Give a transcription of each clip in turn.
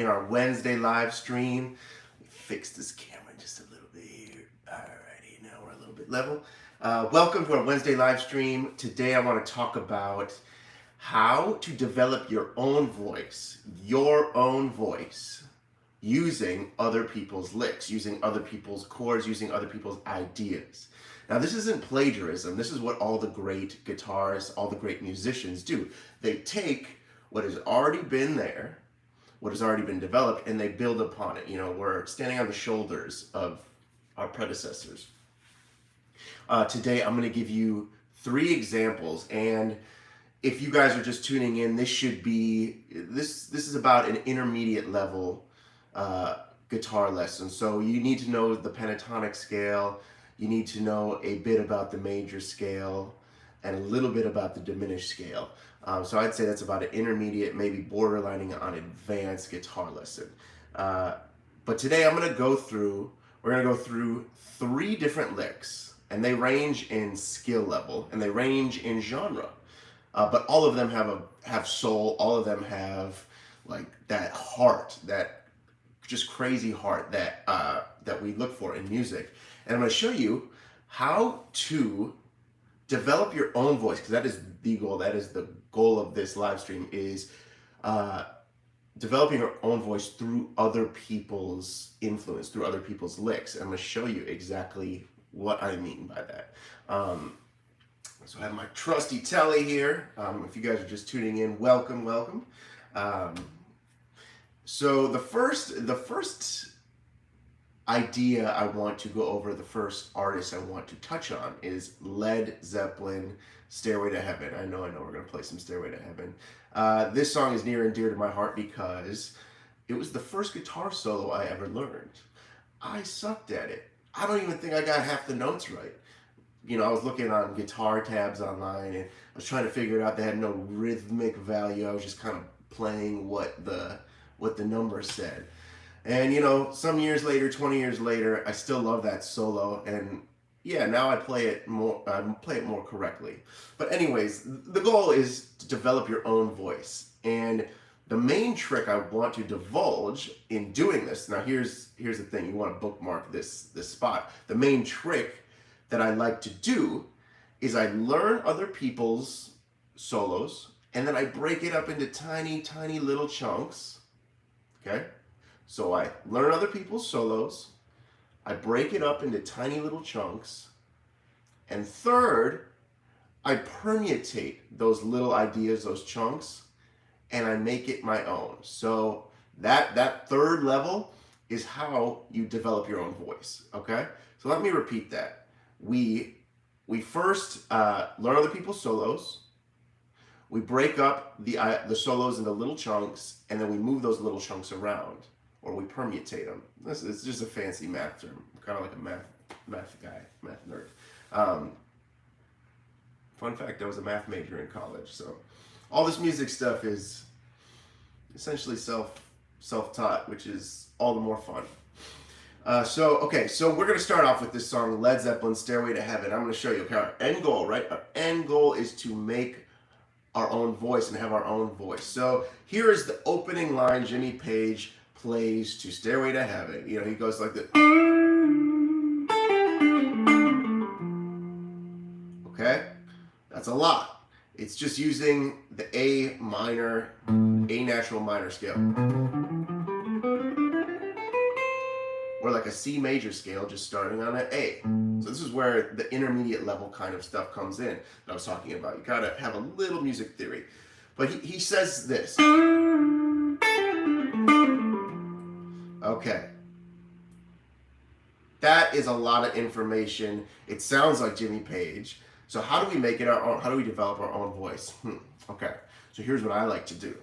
in our Wednesday live stream. Fix this camera just a little bit here. Alrighty, now we're a little bit level. Welcome to our Wednesday live stream. Today I want to talk about how to develop your own voice, using other people's licks, using other people's chords, using other people's ideas. Now, this isn't plagiarism. This is what all the great guitarists, all the great musicians do. They take what has already been there, what has already been developed, and they build upon it. You know, we're standing on the shoulders of our predecessors. Today, I'm going to give you 3 examples, and if you guys are just tuning in, this is about an intermediate level guitar lesson. So you need to know the pentatonic scale. You need to know a bit about the major scale and a little bit about the diminished scale. So I'd say that's about an intermediate, maybe borderlining on advanced guitar lesson. But today we're going to go through 3 different licks, and they range in skill level and they range in genre. But all of them have soul. All of them have like that heart, that just crazy heart that we look for in music. And I'm going to show you how to develop your own voice, because that is the goal. That is the goal of this live stream, is developing your own voice through other people's influence, through other people's licks. And I'm going to show you exactly what I mean by that. So I have my trusty telly here. If you guys are just tuning in, welcome. So the first idea I want to go over, the first artist I want to touch on is Led Zeppelin, Stairway to Heaven. I know we're going to play some Stairway to Heaven. This song is near and dear to my heart because it was the first guitar solo I ever learned. I sucked at it. I don't even think I got half the notes right. You know, I was looking on guitar tabs online and I was trying to figure it out. They had no rhythmic value. I was just kind of playing what the numbers said. And you know, some years later, 20 years later, I still love that solo, and yeah, now I play it more correctly. But anyways, the goal is to develop your own voice. And the main trick I want to divulge in doing this, now here's the thing, you want to bookmark this spot. The main trick that I like to do is I learn other people's solos, and then I break it up into tiny little chunks. Okay? So I learn other people's solos, I break it up into tiny little chunks, and third, I permutate those little ideas, those chunks, and I make it my own. So that third level is how you develop your own voice, okay? So let me repeat that. We first learn other people's solos, we break up the solos into little chunks, and then we move those little chunks around, or we permutate them. This is just a fancy math term. I'm kind of like a math nerd. Fun fact, I was a math major in college, so all this music stuff is essentially self-taught, which is all the more fun. So we're going to start off with this song, Led Zeppelin, Stairway to Heaven. I'm going to show you, okay, our end goal, right? Our end goal is to make our own voice and have our own voice. So here is the opening line Jimmy Page plays to Stairway to Heaven. You know, he goes like this. Okay? That's a lot. It's just using the A natural minor scale. Or like a C major scale, just starting on an A. So this is where the intermediate level kind of stuff comes in that I was talking about. You gotta have a little music theory. But he says this. Okay. That is a lot of information. It sounds like Jimmy Page. So how do we make it our own? How do we develop our own voice? Okay. So here's what I like to do.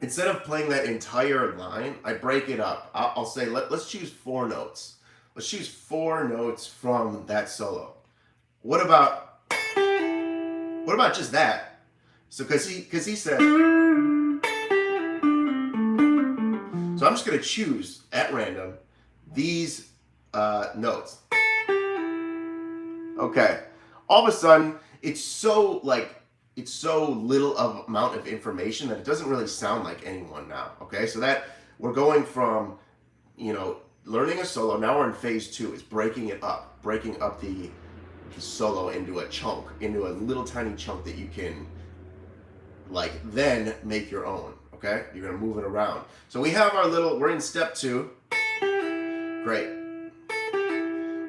Instead of playing that entire line, I break it up. I'll say, let's choose 4 notes. Let's choose 4 notes from that solo. What about just that? So because he said, so I'm just going to choose at random these notes. Okay. All of a sudden, it's so like it's so little of amount of information that it doesn't really sound like anyone now. Okay, so that we're going from, you know, learning a solo. Now we're in phase 2. It's breaking up the solo into a chunk, into a little tiny chunk that you can like then make your own. Okay, you're gonna move it around. So we have our little. We're in step 2. Great.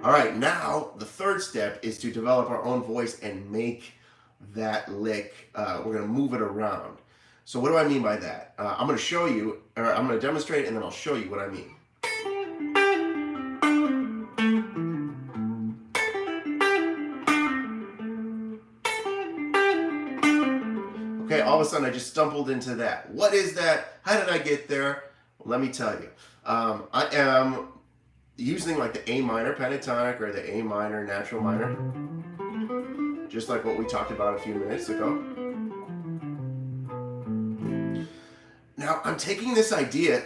All right, now the third step is to develop our own voice and make that lick. We're gonna move it around. So what do I mean by that? I'm gonna show you, or I'm gonna demonstrate, and then I'll show you what I mean. Okay, all of a sudden I just stumbled into that. What is that? How did I get there? Well, let me tell you. I am using like the A minor pentatonic or the A minor natural minor, just like what we talked about a few minutes ago. Now I'm taking this idea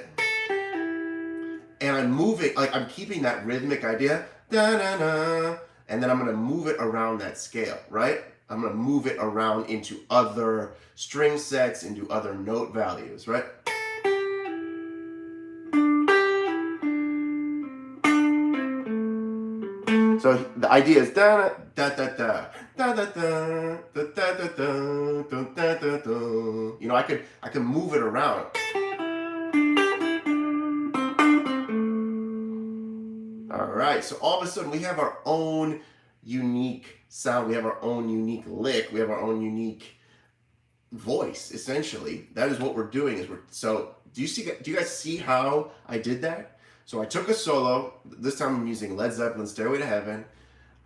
and I'm moving, like I'm keeping that rhythmic idea, da-na-na, and then I'm gonna move it around that scale, right? I'm gonna move it around into other string sets, into other note values, right? So the idea is da da da da da da da da da da da da da da. You know, I could move it around. All right, so all of a sudden we have our own unique sound. We have our own unique lick. We have our own unique voice. Essentially, that is what we're doing. So do you guys see how I did that? So I took a solo. This time I'm using Led Zeppelin's Stairway to Heaven.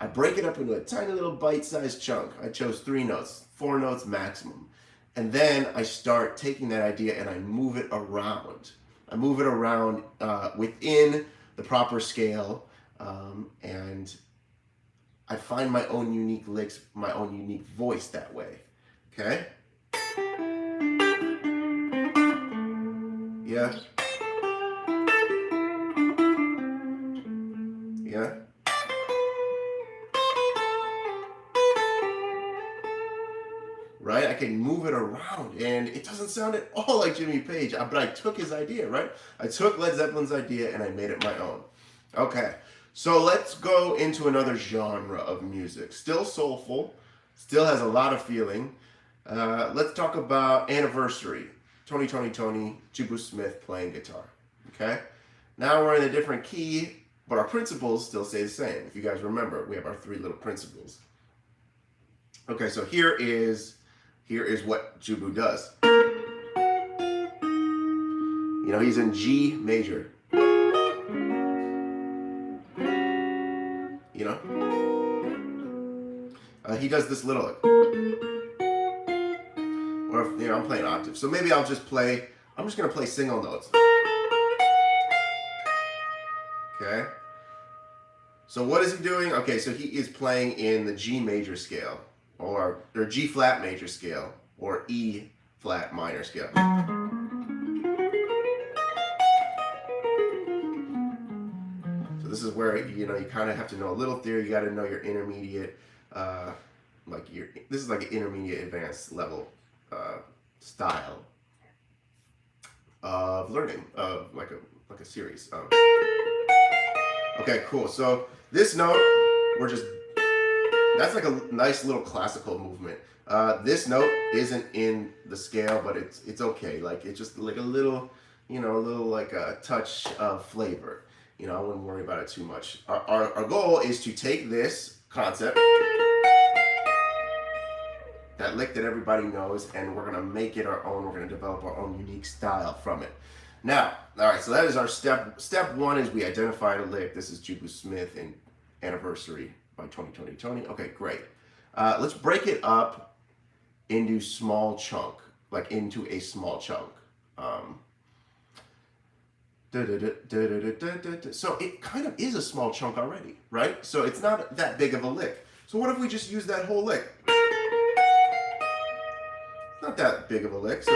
I break it up into a tiny little bite-sized chunk. I chose 3 notes, 4 notes maximum. And then I start taking that idea and I move it around. I move it around within the proper scale, and I find my own unique licks, my own unique voice that way. Okay? Yeah. Yeah. Right? I can move it around and it doesn't sound at all like Jimmy Page, but I took his idea, right? I took Led Zeppelin's idea and I made it my own. Okay, so let's go into another genre of music. Still soulful, still has a lot of feeling. Let's talk about Anniversary. Tony, Jubu Smith playing guitar. Okay? Now we're in a different key, but our principles still stay the same. If you guys remember, we have our 3 little principles. Okay, so here is what Jubu does. You know, he's in G major. You know? He does this little, or if, you know, I'm playing octave. So maybe I'm just going to play single notes. Okay? So what is he doing? Okay, so he is playing in the G major scale, or G flat major scale, or E flat minor scale. So this is where, you know, you kind of have to know a little theory. You got to know your intermediate, this is like an intermediate advanced level style of learning, of like a series. Okay, cool. So this note, that's like a nice little classical movement. This note isn't in the scale, but it's okay. Like it's just like a little, you know, a little like a touch of flavor. You know, I wouldn't worry about it too much. Our goal is to take this concept, that lick that everybody knows, and we're gonna make it our own. We're gonna develop our own unique style from it. Now, all right, so that is our step. Step 1 is we identified a lick. This is Jubu Smith in Anniversary by Tony. Okay, great. Let's break it up into small chunk, like into a small chunk. So it kind of is a small chunk already, right? So it's not that big of a lick. So what if we just use that whole lick? Not that big of a lick. So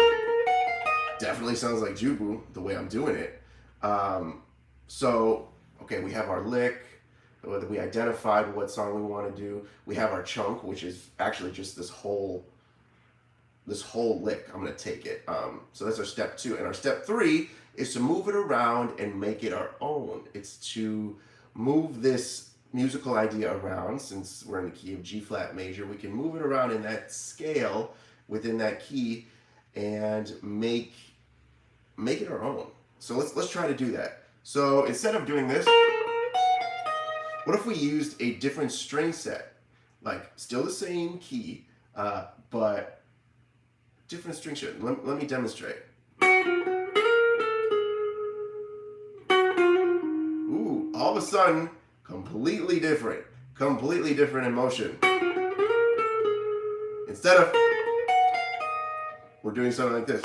definitely sounds like Jubu the way I'm doing it. So, okay, we have our lick. We identified what song we want to do. We have our chunk, which is actually just this whole this whole lick. I'm going to take it. So that's our step 2. And our step 3 is to move it around and make it our own. It's to move this musical idea around. Since we're in the key of G flat major, we can move it around in that scale within that key and make it our own. So let's try to do that. So instead of doing this, what if we used a different string set? Like still the same key, but different string set. Let me demonstrate. Ooh, all of a sudden, completely different in motion. Instead of, we're doing something like this.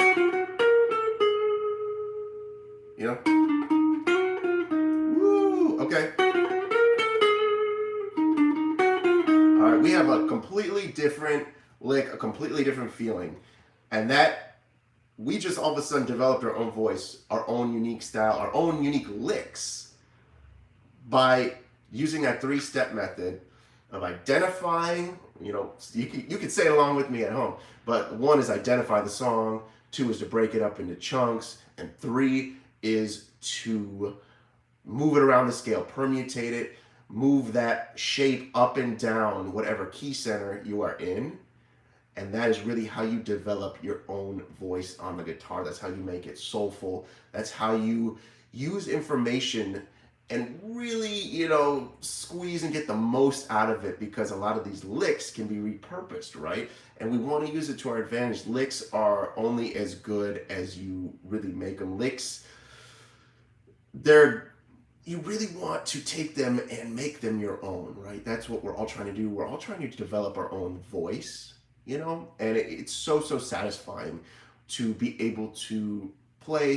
You know? Woo, okay. All right, we have a completely different lick, a completely different feeling. And that, we just all of a sudden developed our own voice, our own unique style, our own unique licks by using that 3-step method of identifying, you know, you could say it along with me at home, but 1 is identify the song, 2 is to break it up into chunks, and 3 is to move it around the scale, permutate it, move that shape up and down, whatever key center you are in. And that is really how you develop your own voice on the guitar. That's how you make it soulful. That's how you use information and really, you know, squeeze and get the most out of it, because a lot of these licks can be repurposed, right? And we want to use it to our advantage. Licks are only as good as you really make them. Licks, you really want to take them and make them your own, right? That's what we're all trying to do. We're all trying to develop our own voice, you know? And it's so satisfying to be able to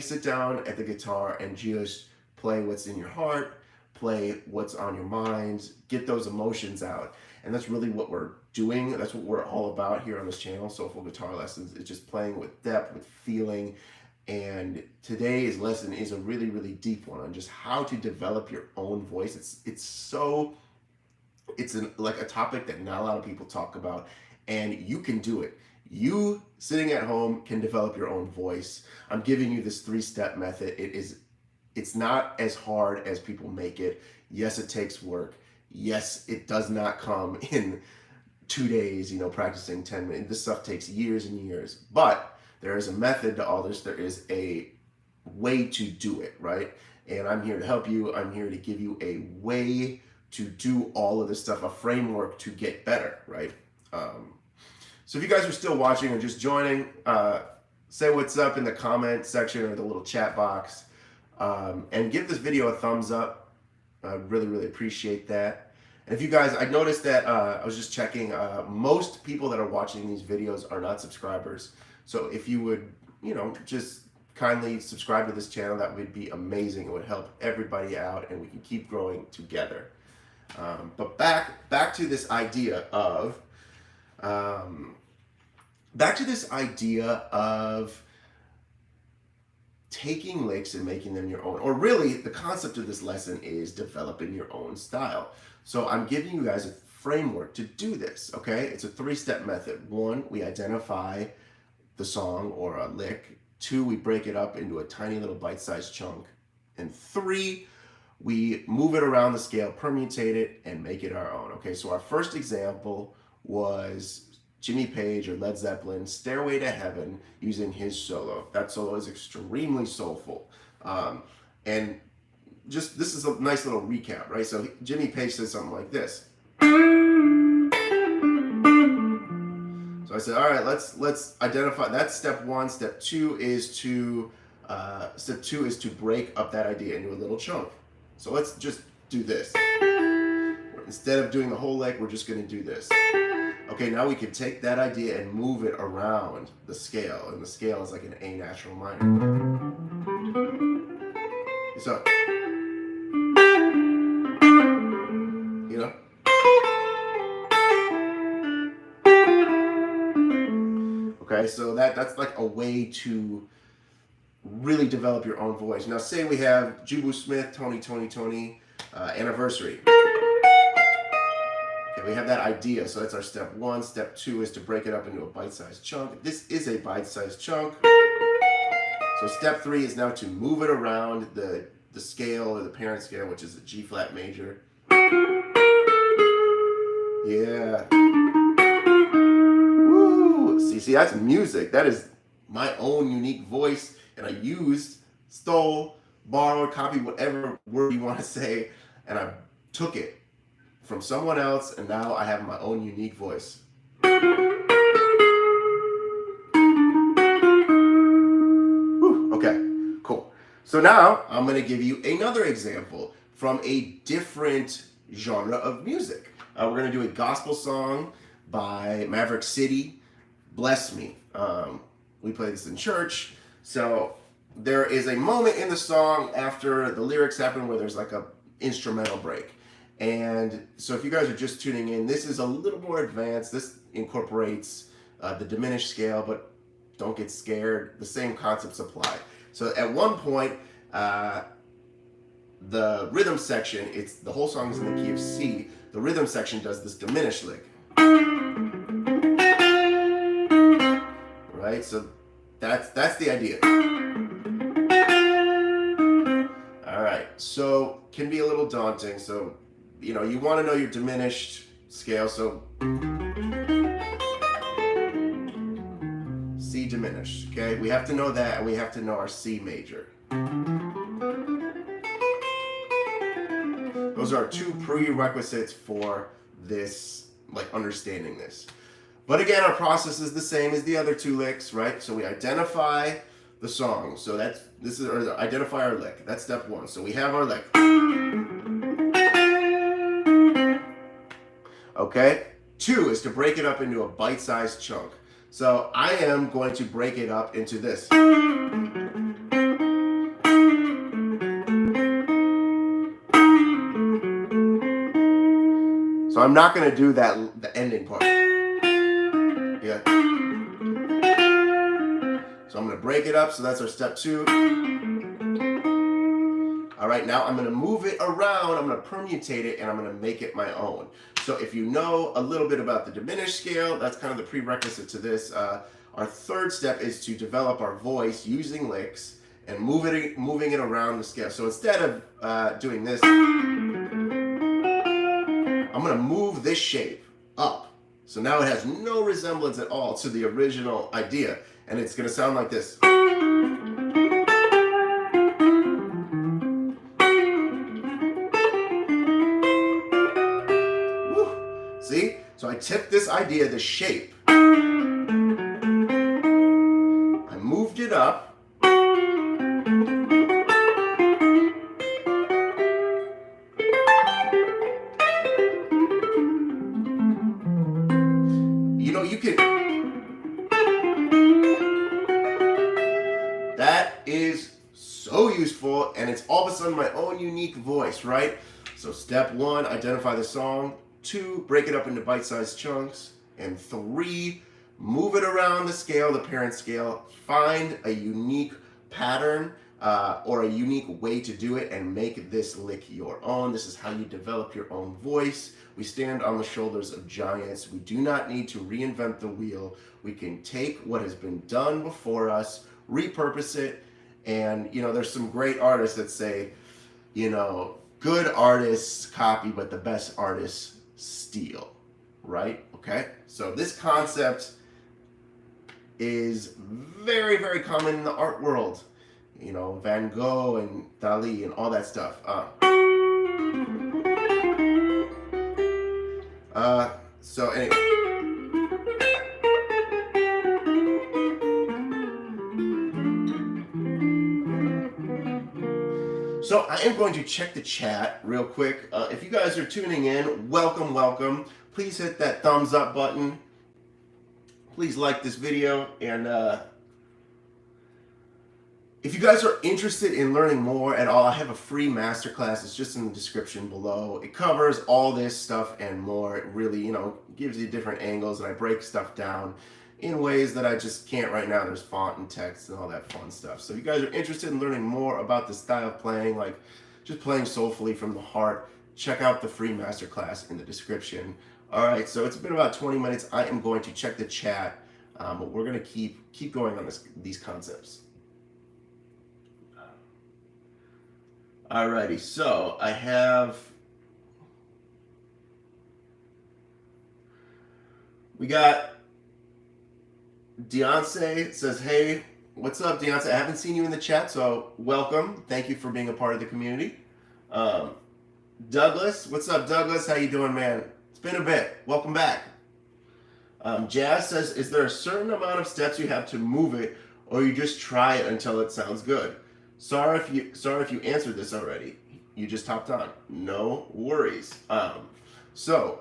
sit down at the guitar and just play what's in your heart, play what's on your mind, get those emotions out. And that's really what we're doing. That's what we're all about here on this channel, Soulful Guitar Lessons. It's just playing with depth, with feeling. And today's lesson is a really deep one on just how to develop your own voice. It's like a topic that not a lot of people talk about, and you can do it. You sitting at home can develop your own voice. I'm giving you this 3-step method. It's not as hard as people make it. Yes, it takes work. Yes, it does not come in 2 days, you know, practicing 10 minutes. This stuff takes years and years, but there is a method to all this. There is a way to do it, right? And I'm here to help you. I'm here to give you a way to do all of this stuff, a framework to get better, right? So if you guys are still watching or just joining, say what's up in the comment section or the little chat box, and give this video a thumbs up. I really appreciate that. And if you guys, I noticed that I was just checking, most people that are watching these videos are not subscribers. So if you would, you know, just kindly subscribe to this channel, that would be amazing. It would help everybody out, and we can keep growing together. But back to this idea of taking licks and making them your own. Or really, the concept of this lesson is developing your own style. So I'm giving you guys a framework to do this, okay? It's a 3-step method. 1, we identify the song or a lick. 2, we break it up into a tiny little bite-sized chunk. And 3, we move it around the scale, permutate it, and make it our own. Okay, so our first example was Jimmy Page or Led Zeppelin, Stairway to Heaven, using his solo. That solo is extremely soulful. And just, this is a nice little recap, right? So Jimmy Page says something like this. So I said, all right, let's identify. That's step 1. Step 2 is to break up that idea into a little chunk. So let's just do this. Instead of doing the whole lick, we're just going to do this. Okay, now we can take that idea and move it around the scale, and the scale is like an A natural minor. So, you know. Okay, so that's like a way to really develop your own voice. Now, say we have Jubu Smith, Tony, Anniversary. Okay, we have that idea. So that's our step one. Step two is to break it up into a bite-sized chunk. This is a bite-sized chunk. So step three is now to move it around the scale or the parent scale, which is a G flat major. Yeah. Woo! See, that's music. That is my own unique voice, and I used, stole, borrowed, copied, whatever word you want to say, and I took it from someone else, and now I have my own unique voice. Whew, okay, cool. So now I'm going to give you another example from a different genre of music. We're going to do a gospel song by Maverick City, Bless Me. We play this in church. So there is a moment in the song after the lyrics happen where there's like a instrumental break. And so if you guys are just tuning in, this is a little more advanced. This incorporates the diminished scale, but don't get scared. The same concepts apply. So at one point, the rhythm section, the whole song is in the key of C. The rhythm section does this diminished lick. Right? So that's the idea. All right. So can be a little daunting. So, you want to know your diminished scale. So C diminished. Okay? We have to know that, and we have to know our C major. Those are two prerequisites for this, like understanding this. But again, our process is the same as the other two licks, right? So we identify the song. So identify our lick. That's step one. So we have our lick. Okay? Two is to break it up into a bite-sized chunk. So I am going to break it up into this. So I'm not going to do the ending part. Yeah. So I'm going to break it up. So that's our step two. All right, now I'm going to move it around. I'm going to permutate it, and I'm going to make it my own. So if you know a little bit about the diminished scale, that's kind of the prerequisite to this. Our third step is to develop our voice using licks and moving it around the scale. So instead of doing this, I'm going to move this shape up. So now it has no resemblance at all to the original idea. And it's going to sound like this. Woo. See? So I took this idea, the shape. I moved it up. That is so useful, and it's all of a sudden my own unique voice, right? So step one, identify the song. Two, break it up into bite-sized chunks. And three, move it around the scale, the parent scale. Find a unique pattern or a unique way to do it and make this lick your own. This is how you develop your own voice. We stand on the shoulders of giants. We do not need to reinvent the wheel. We can take what has been done before us, repurpose it, and there's some great artists that say, good artists copy, but the best artists steal, right? Okay, so this concept is very, very common in the art world. Van Gogh and Dali and all that stuff. So anyway. So I am going to check the chat real quick. If you guys are tuning in, welcome. Please hit that thumbs up button. Please like this video. And if you guys are interested in learning more at all, I have a free masterclass. It's just in the description below. It covers all this stuff and more. It really, gives you different angles, and I break stuff down in ways that I just can't right now. There's font and text and all that fun stuff. So if you guys are interested in learning more about the style of playing, like just playing soulfully from the heart, check out the free masterclass in the description. All right, so it's been about 20 minutes. I am going to check the chat, but we're going to keep going on these concepts. Alrighty, so I have, we got Deontay says, hey, what's up, Deontay? I haven't seen you in the chat, so welcome. Thank you for being a part of the community. Douglas, what's up, Douglas? How you doing, man? It's been a bit. Welcome back. Jazz says, is there a certain amount of steps you have to move it, or you just try it until it sounds good? Sorry if you answered this already. You just hopped on. No worries. So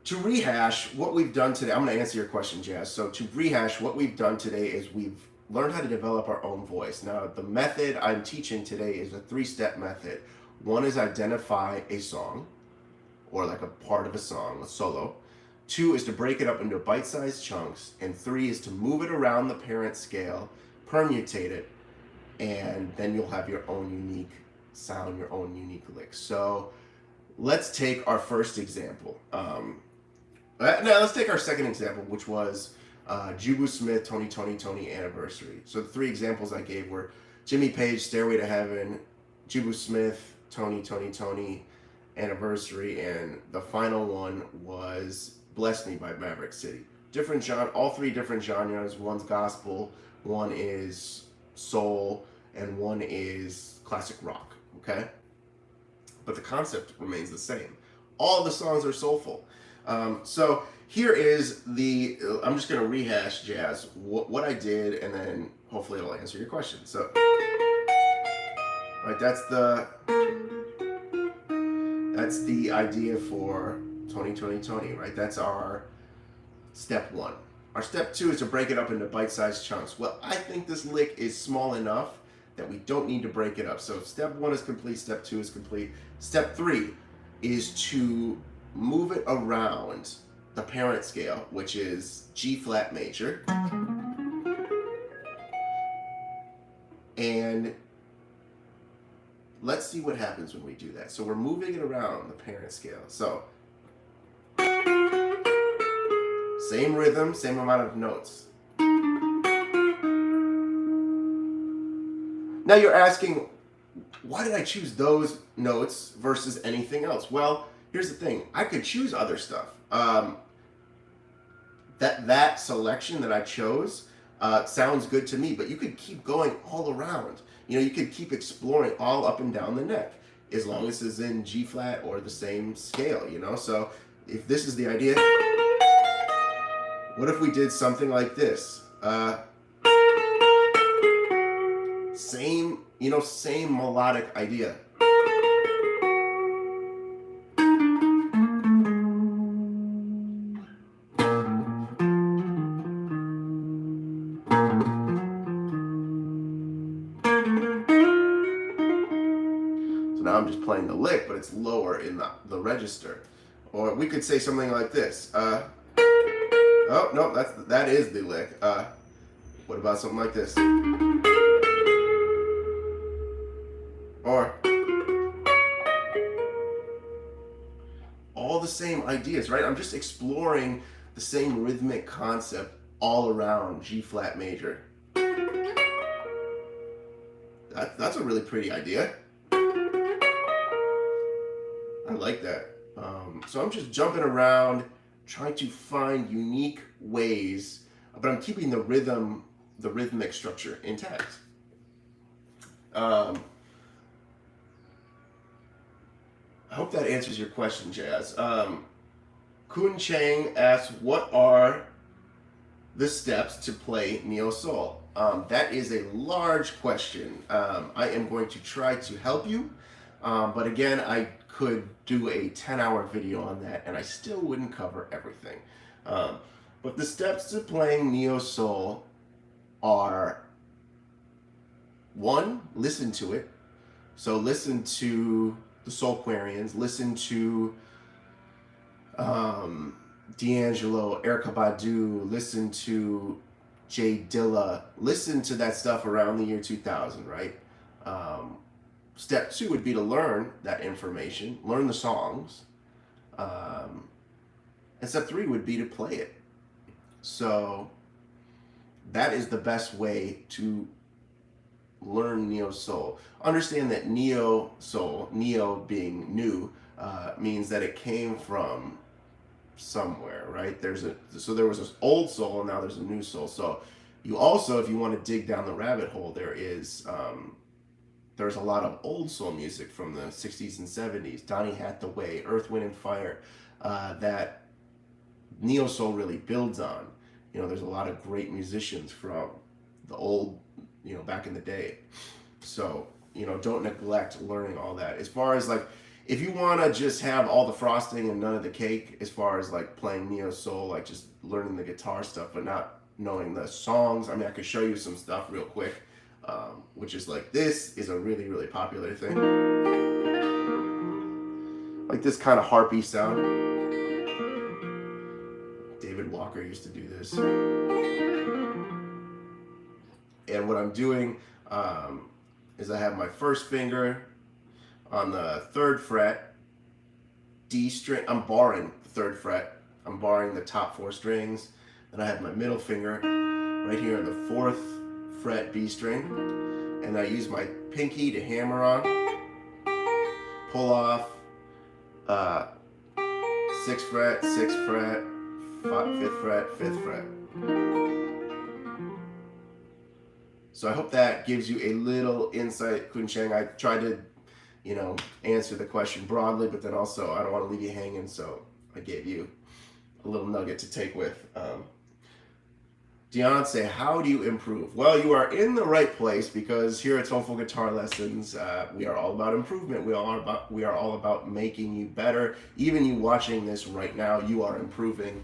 to rehash what we've done today, I'm going to answer your question, Jazz. So to rehash what we've done today is we've learned how to develop our own voice. Now, the method I'm teaching today is a 3-step method. One is identify a song, or like a part of a song, a solo. 2 is to break it up into bite-sized chunks. And 3 is to move it around the parent scale, permutate it, and then you'll have your own unique sound, your own unique licks. So let's take our first example. Now let's take our second example, which was Jubu Smith, Tony, Tony, Tony anniversary. So the 3 examples I gave were Jimmy Page, Stairway to Heaven, Jubu Smith, Tony, Tony, Tony anniversary, and the final one was Bless Me by Maverick City. Different genre, all 3 different genres. One's gospel, one is soul, and one is classic rock, okay? But the concept remains the same. All the songs are soulful. So here is the, I'm just going to rehash, Jazz, what I did, and then hopefully it'll answer your question. So, right, that's the idea for Tony, Tony, Tony, right? That's our step 1. Our step 2 is to break it up into bite-sized chunks. Well, I think this lick is small enough that we don't need to break it up. So step 1 is complete, step 2 is complete. Step 3 is to move it around the parent scale, which is G flat major. And let's see what happens when we do that. So we're moving it around the parent scale. So same rhythm, same amount of notes. Now you're asking, why did I choose those notes versus anything else? Well, here's the thing. I could choose other stuff. That selection that I chose sounds good to me, but you could keep going all around. You know, you could keep exploring all up and down the neck, as long as it's in G flat or the same scale, you know? So if this is the idea, what if we did something like this? Same melodic idea. So now I'm just playing the lick, but it's lower in the register. Or we could say something like this. Oh, no, that is the lick. What about something like this? Or all the same ideas, right? I'm just exploring the same rhythmic concept all around G flat major. That's a really pretty idea. I like that. So I'm just jumping around, trying to find unique ways, but I'm keeping the rhythmic structure intact. I hope that answers your question, Jazz. Kun Chang asks, what are the steps to play neo soul? That is a large question. I am going to try to help you, but again, I could do a 10-hour video on that, and I still wouldn't cover everything. But the steps to playing neo soul are: 1, listen to it. So listen to the Soulquarians, listen to D'Angelo, Erykah Badu, listen to Jay Dilla, listen to that stuff around the year 2000, right? Step 2 would be to learn that information, learn the songs, And step 3 would be to play it. So that is the best way to learn neo soul. Understand that neo soul, neo being new, means that it came from somewhere, right? So there was this old soul, and now there's a new soul. So you also, if you want to dig down the rabbit hole, there's a lot of old soul music from the 60s and 70s, Donny Hathaway, Earth, Wind and Fire, that neo soul really builds on. There's a lot of great musicians from the old, back in the day. So, don't neglect learning all that. As far as like, if you want to just have all the frosting and none of the cake, as far as like playing neo soul, like just learning the guitar stuff, but not knowing the songs. I mean, I could show you some stuff real quick, which is like, this is a really, really popular thing. Like this kind of harpy sound. David Walker used to do this. And what I'm doing is I have my first finger on the 3rd fret, D string. I'm barring the 3rd fret. I'm barring the top 4 strings. Then I have my middle finger right here on the 4th fret, B string. And I use my pinky to hammer on, pull off 6th fret, 6th fret, 5th fret, 5th fret. So I hope that gives you a little insight, Kun Cheng. I tried to, answer the question broadly, but then also I don't want to leave you hanging, so I gave you a little nugget to take with. Deontay, how do you improve? Well, you are in the right place, because here at Soulful Guitar Lessons, we are all about improvement. We are all about making you better. Even you watching this right now, you are improving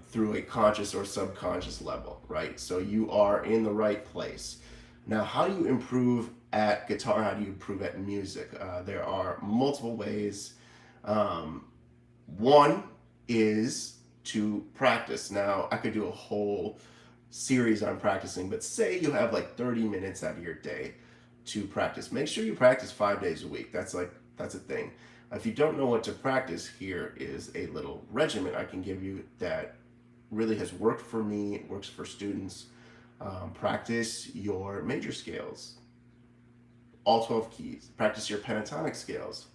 through a conscious or subconscious level, right? So you are in the right place. Now, how do you improve at guitar? How do you improve at music? There are multiple ways. One is to practice. Now, I could do a whole series on practicing, but say you have like 30 minutes out of your day to practice. Make sure you practice 5 days a week. That's a thing. If you don't know what to practice, here is a little regimen I can give you that really has worked for me, it works for students. Practice your major scales, all 12 keys. Practice your pentatonic scales,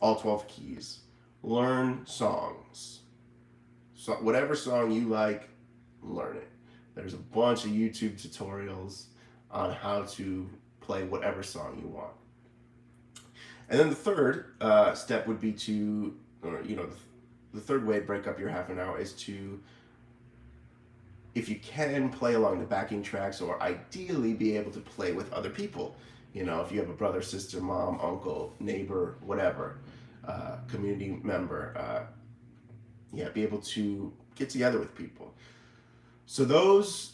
all 12 keys. Learn songs. So whatever song you like, learn it. There's a bunch of YouTube tutorials on how to play whatever song you want. And then the third step would be to, the third way to break up your half an hour is to, if you can, play along the backing tracks, or ideally be able to play with other people. If you have a brother, sister, mom, uncle, neighbor, whatever, community member, be able to get together with people. So those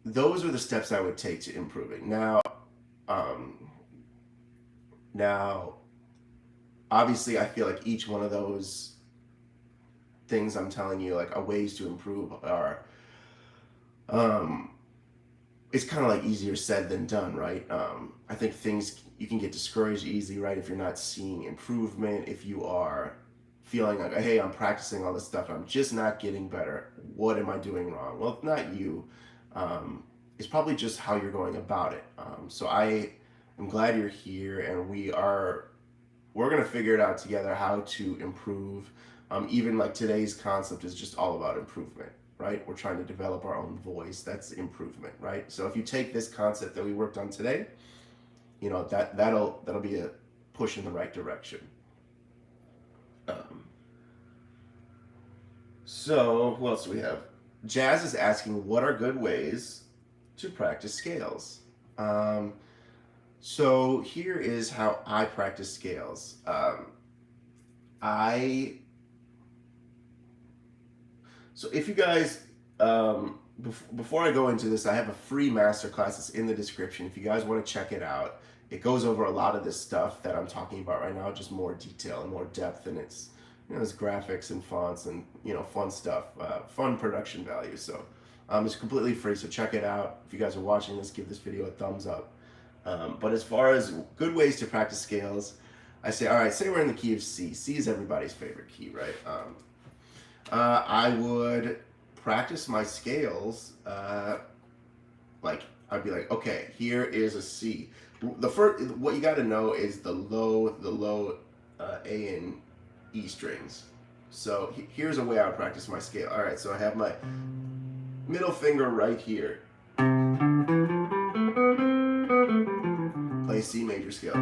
are the steps I would take to improving. Now, obviously, I feel like each one of those things I'm telling you, like, are ways to improve, are it's kind of like easier said than done, right? I think you can get discouraged easily, right? If you're not seeing improvement, if you are feeling like, hey, I'm practicing all this stuff, I'm just not getting better. What am I doing wrong? Well, it's not you. It's probably just how you're going about it. So I am glad you're here, and we're going to figure it out together how to improve. Even like today's concept is just all about improvement, right? We're trying to develop our own voice. That's improvement, right? So if you take this concept that we worked on today, that'll be a push in the right direction. So what else do we have? Jazz is asking, what are good ways to practice scales? So here is how I practice scales. So if you guys, before I go into this, I have a free masterclass that's in the description. If you guys want to check it out, it goes over a lot of this stuff that I'm talking about right now, just more detail and more depth, and it's, there's graphics and fonts and, fun stuff, fun production value. So it's completely free, so check it out. If you guys are watching this, give this video a thumbs up. But as far as good ways to practice scales, I say, all right, say we're in the key of C. C is everybody's favorite key, right? I would practice my scales. Like I'd be like, okay, here is a C. The first, what you got to know is the low A and E strings. So here's a way I would practice my scale. All right, so I have my middle finger right here. Play C major scale.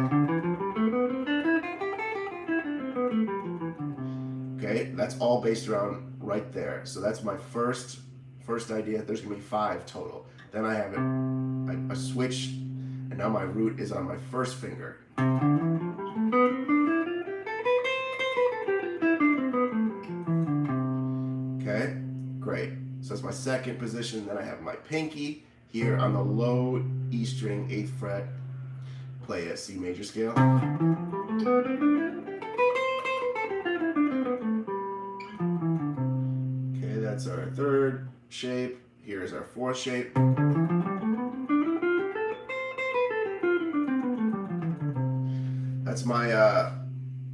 Okay, that's all based around right there. So that's my first idea. There's gonna be 5 total. Then I have a switch, and now my root is on my first finger. Okay, great. So that's my second position. Then I have my pinky here on the low E string, 8th fret. Play a C major scale. Okay, that's our third shape. Here's our fourth shape.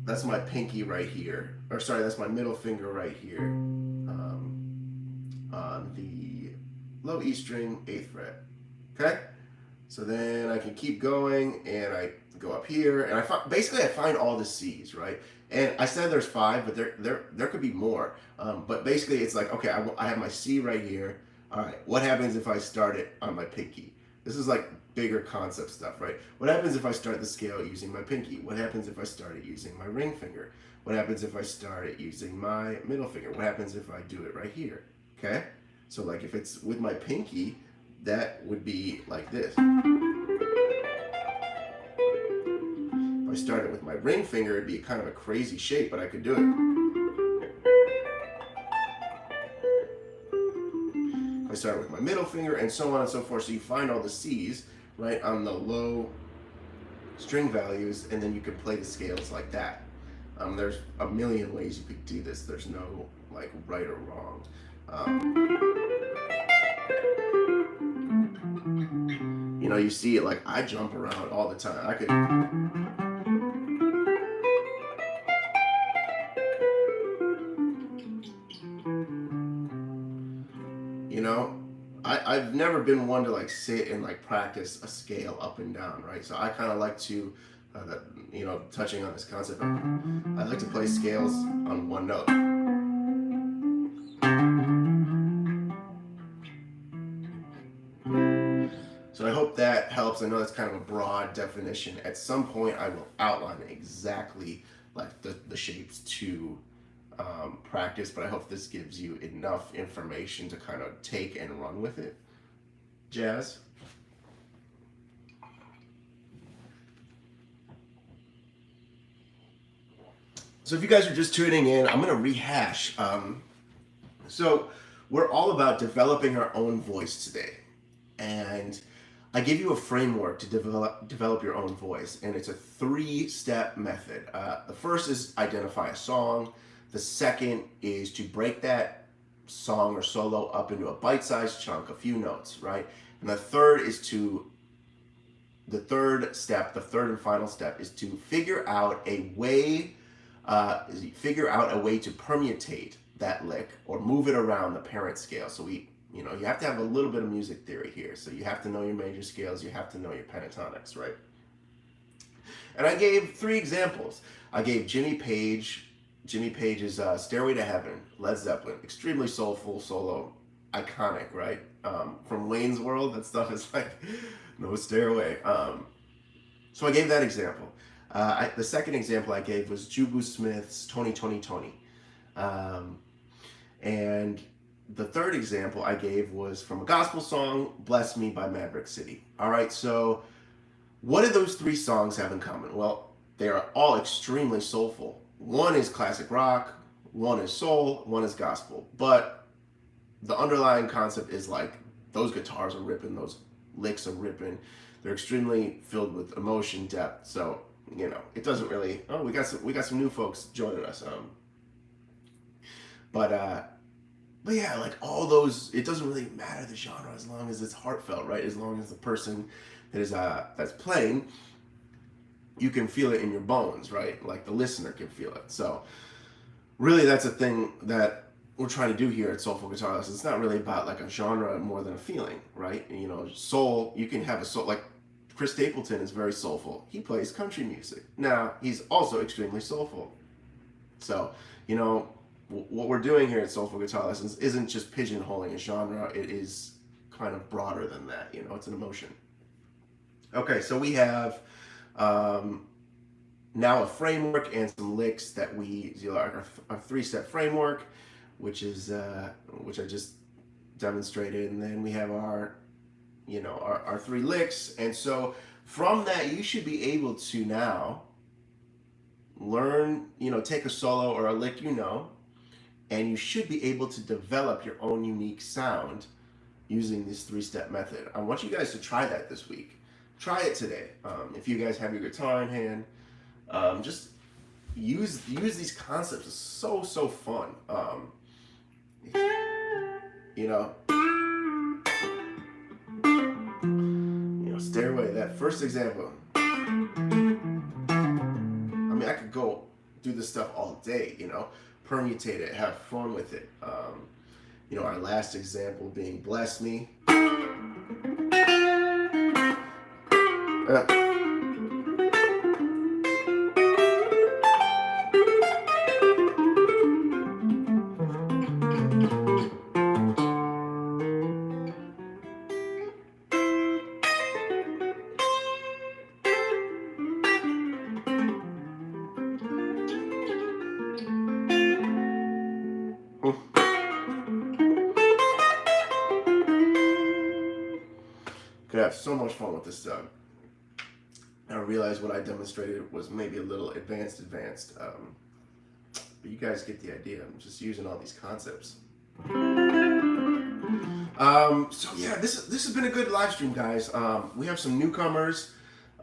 That's my pinky right here, or sorry, that's my middle finger right here, on the low E string, 8th fret. Okay, so then I can keep going, and I go up here, and I find all the C's, right? And I said there's 5, but there could be more. But basically, it's like, okay, I have my C right here. All right, what happens if I start it on my pinky? This is like bigger concept stuff, right? What happens if I start the scale using my pinky? What happens if I start it using my ring finger? What happens if I start it using my middle finger? What happens if I do it right here? Okay? So like if it's with my pinky, that would be like this. If I start it with my ring finger, it'd be kind of a crazy shape, but I could do it. I start with my middle finger, and so on and so forth. So you find all the C's, right, on the low string values, and then you can play the scales like that. There's a million ways you could do this. There's no like right or wrong. You know, you see it like I jump around all the time. I could. You know, I've never been one to like sit and like practice a scale up and down, right? So I kind of like to, you know, touching on this concept, I like to play scales on one note. So I hope that helps. I know that's kind of a broad definition. At some point, I will outline exactly like the shapes to practice, but I hope this gives you enough information to kind of take and run with it. Jazz? So if you guys are just tuning in, I'm going to rehash. So we're all about developing our own voice today. And I give you a framework to develop your own voice, and it's a 3-step method. The first is identify a song. The second is to break that song or solo up into a bite-sized chunk, a few notes, right? And the third and final step is to figure out a way to permutate that lick or move it around the parent scale. So you have to have a little bit of music theory here. So you have to know your major scales, you have to know your pentatonics, right? And I gave 3 examples. I gave Jimmy Page's Stairway to Heaven, Led Zeppelin, extremely soulful solo, iconic, right? From Wayne's World, that stuff is like, no stairway. So I gave that example. The second example I gave was Jubu Smith's 20-20-20. And the third example I gave was from a gospel song, Bless Me by Maverick City. All right, so what do those 3 songs have in common? Well, they are all extremely soulful. One is classic rock, one is soul, one is gospel. But the underlying concept is like those guitars are ripping, those licks are ripping. They're extremely filled with emotion, depth. So, you know, it doesn't really. Oh, we got some new folks joining us. But yeah, like all those, it doesn't really matter the genre as long as it's heartfelt, right? As long as the person that is that's playing you can feel it in your bones, right? Like the listener can feel it. So really that's a thing that we're trying to do here at Soulful Guitar Lessons. It's not really about like a genre more than a feeling, right? You know, soul, you can have a soul, like Chris Stapleton is very soulful. He plays country music. Now, he's also extremely soulful. So, you know, what we're doing here at Soulful Guitar Lessons isn't just pigeonholing a genre. It is kind of broader than that. You know, it's an emotion. Okay, so we have now a framework and some licks that we, you know, our three-step framework, which is which I just demonstrated, and then we have our, you know, our three licks. And so from that, you should be able to now learn, you know, take a solo or a lick, you know, and you should be able to develop your own unique sound using this three-step method. I want you guys to try that this week. Try it today. If you guys have your guitar in hand, just use these concepts. It's so fun. You know, Stairway. That first example. I mean, I could go do this stuff all day. You know, permutate it, have fun with it. You know, our last example being "Bless Me." Could have so much fun with this stuff. I realized what I demonstrated was maybe a little advanced, but you guys get the idea. I'm just using all these concepts. So yeah, this has been a good live stream, guys. We have some newcomers.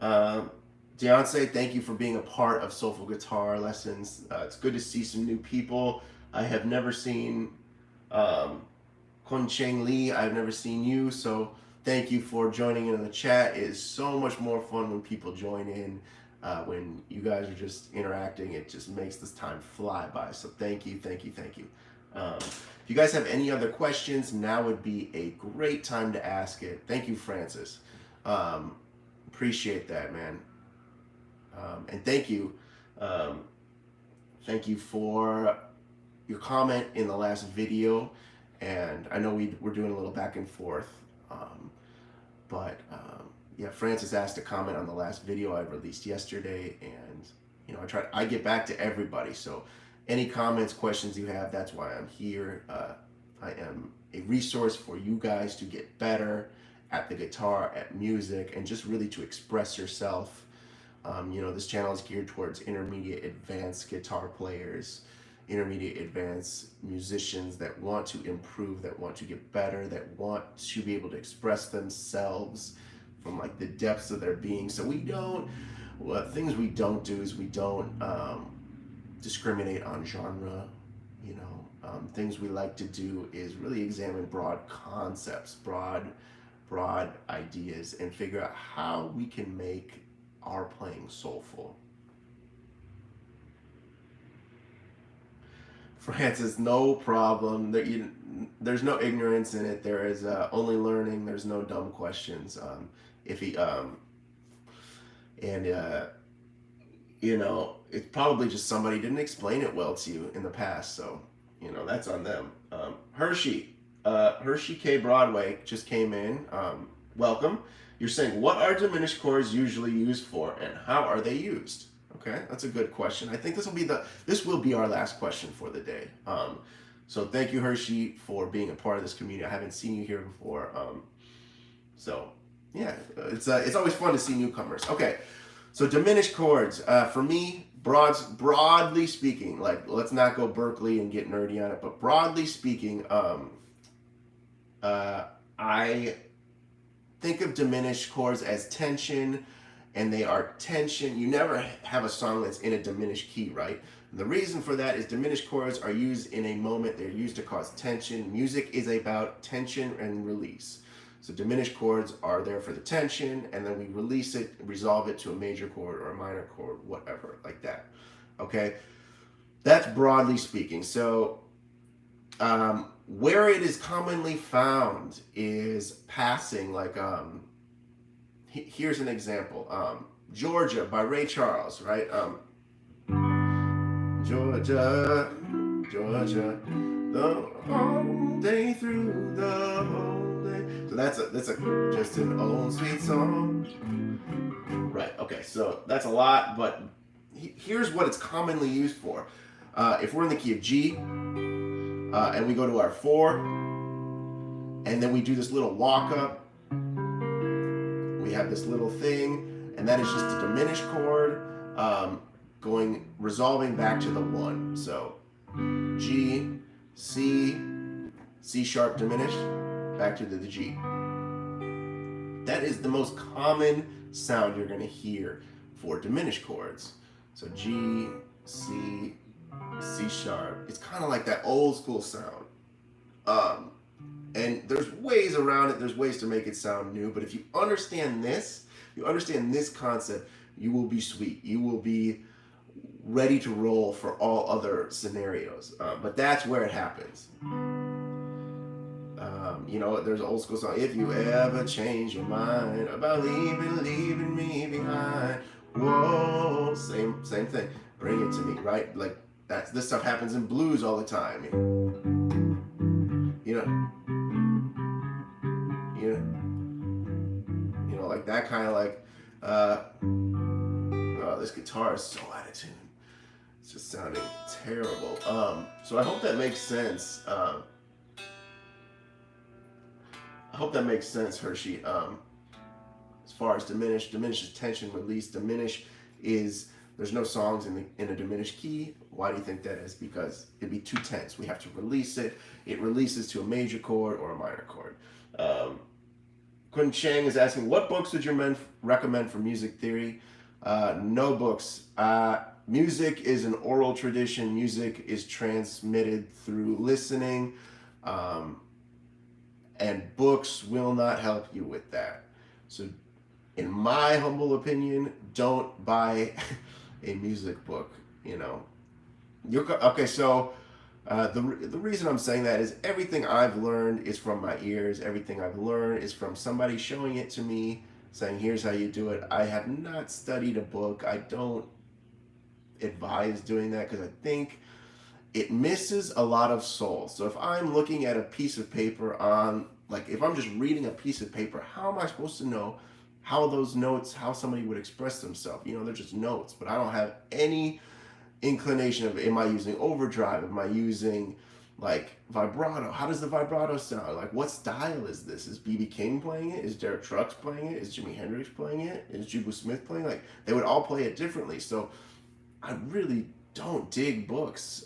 Deontay, thank you for being a part of Soulful Guitar Lessons. It's good to see some new people. I have never seen Kun Cheng Lee. I've never seen you, so thank you for joining in the chat. It is so much more fun when people join in. When you guys are just interacting, it just makes this time fly by. So thank you. If you guys have any other questions, now would be a great time to ask it. Thank you, Francis. Appreciate that, man. And thank you for your comment in the last video. And I know we're doing a little back and forth. Yeah, Francis asked to comment on the last video I released yesterday, and you know, I get back to everybody. So any comments, questions you have, that's why I'm here. I am a resource for you guys to get better at the guitar, at music, and just really to express yourself. You know, this channel is geared towards intermediate advanced guitar players, intermediate advanced musicians that want to improve, that want to get better, that want to be able to express themselves from like the depths of their being. So things we don't do is we don't discriminate on genre. You know, things we like to do is really examine broad concepts, broad ideas, and figure out how we can make our playing soulful. Francis, no problem. There's no ignorance in it. There is only learning. There's no dumb questions. You know, it's probably just somebody didn't explain it well to you in the past. So, you know, that's on them. Hershey K. Broadway just came in. Welcome. You're saying, what are diminished chords usually used for, and how are they used? Okay, that's a good question. I think this will be our last question for the day. So thank you, Hershey, for being a part of this community. I haven't seen you here before. So yeah, it's always fun to see newcomers. Okay, so diminished chords. For me, broadly speaking, like let's not go Berkeley and get nerdy on it, but broadly speaking, I think of diminished chords as tension. And they are tension. You never have a song that's in a diminished key, right? And the reason for that is diminished chords are used in a moment. They're used to cause tension. Music is about tension and release. So diminished chords are there for the tension, and then we release it, resolve it to a major chord or a minor chord, whatever, like that. Okay, that's broadly speaking. So where it is commonly found is passing, like here's an example. Georgia by Ray Charles, right? Georgia, Georgia, the whole day through the whole day. So that's a just an old sweet song. Right, okay, so that's a lot, but here's what it's commonly used for. If we're in the key of G, and we go to our 4, and then we do this little walk up, we have this little thing, and that is just a diminished chord, resolving back to the 1. So G, C, C sharp diminished, back to the G. That is the most common sound you're going to hear for diminished chords. So G, C, C sharp. It's kind of like that old school sound. And there's ways around it. There's ways to make it sound new. But if you understand this, concept, you will be sweet. You will be ready to roll for all other scenarios. But that's where it happens. There's an old school song. If you ever change your mind about leaving me behind. Whoa, same thing. Bring it to me, right? Like this stuff happens in blues all the time. Like that kind of like, this guitar is so out of tune. It's just sounding terrible. So I hope that makes sense. I hope that makes sense, Hershey. As far as diminish is tension, release. Diminish is there's no songs in a diminished key. Why do you think that is? Because it'd be too tense. We have to release it. It releases to a major chord or a minor chord. Kun Chang is asking, what books would you recommend for music theory? No books. Music is an oral tradition. Music is transmitted through listening. And books will not help you with that. So in my humble opinion, don't buy a music book, Okay, so the reason I'm saying that is everything I've learned is from my ears. Everything I've learned is from somebody showing it to me, saying, here's how you do it. I have not studied a book. I don't advise doing that because I think it misses a lot of soul. So if I'm looking at a piece of paper if I'm just reading a piece of paper, how am I supposed to know how those notes, how somebody would express themselves? They're just notes, but I don't have any inclination of, am I using overdrive? Am I using like vibrato? How does the vibrato sound? Like, what style is this? Is B.B. King playing it? Is Derek Trucks playing it? Is Jimi Hendrix playing it? Is Jubu Smith playing? Like, they would all play it differently. So I really don't dig books.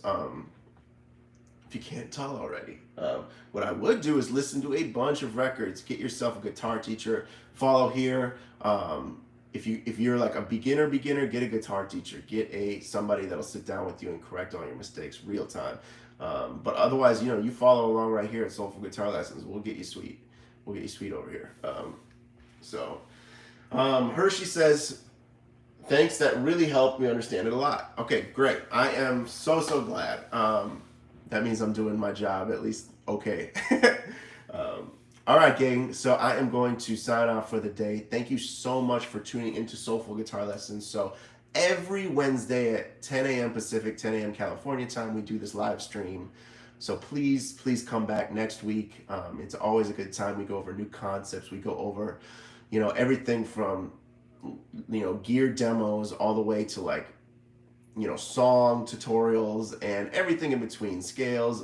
If you can't tell already. What I would do is listen to a bunch of records. Get yourself a guitar teacher. Follow here. If you're like a beginner, get a guitar teacher. Get somebody that'll sit down with you and correct all your mistakes real time. But otherwise, you follow along right here at Soulful Guitar Lessons. We'll get you sweet. We'll get you sweet over here. Hershey says, thanks, that really helped me understand it a lot. Okay, great. I am so glad. That means I'm doing my job at least okay. All right, gang. So I am going to sign off for the day. Thank you so much for tuning into Soulful Guitar Lessons. So every Wednesday at 10 a.m. Pacific, 10 a.m. California time, we do this live stream. So please come back next week. It's always a good time. We go over new concepts. We go over, everything from, gear demos all the way to like, song tutorials and everything in between, scales.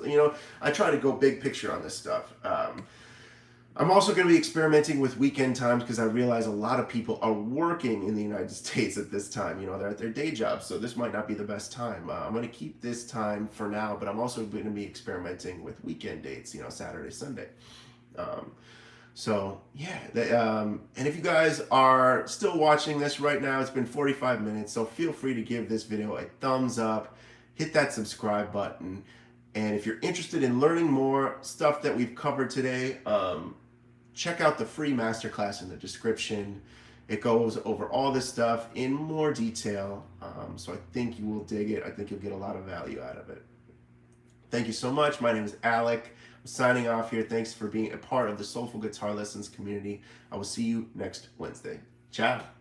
I try to go big picture on this stuff. I'm also going to be experimenting with weekend times because I realize a lot of people are working in the United States at this time. They're at their day jobs, so this might not be the best time. I'm going to keep this time for now, but I'm also going to be experimenting with weekend dates, Saturday, Sunday. And if you guys are still watching this right now, it's been 45 minutes, so feel free to give this video a thumbs up, hit that subscribe button, and if you're interested in learning more stuff that we've covered today, check out the free masterclass in the description. It goes over all this stuff in more detail. So I think you will dig it. I think you'll get a lot of value out of it. Thank you so much. My name is Alec. I'm signing off here. Thanks for being a part of the Soulful Guitar Lessons community. I will see you next Wednesday. Ciao.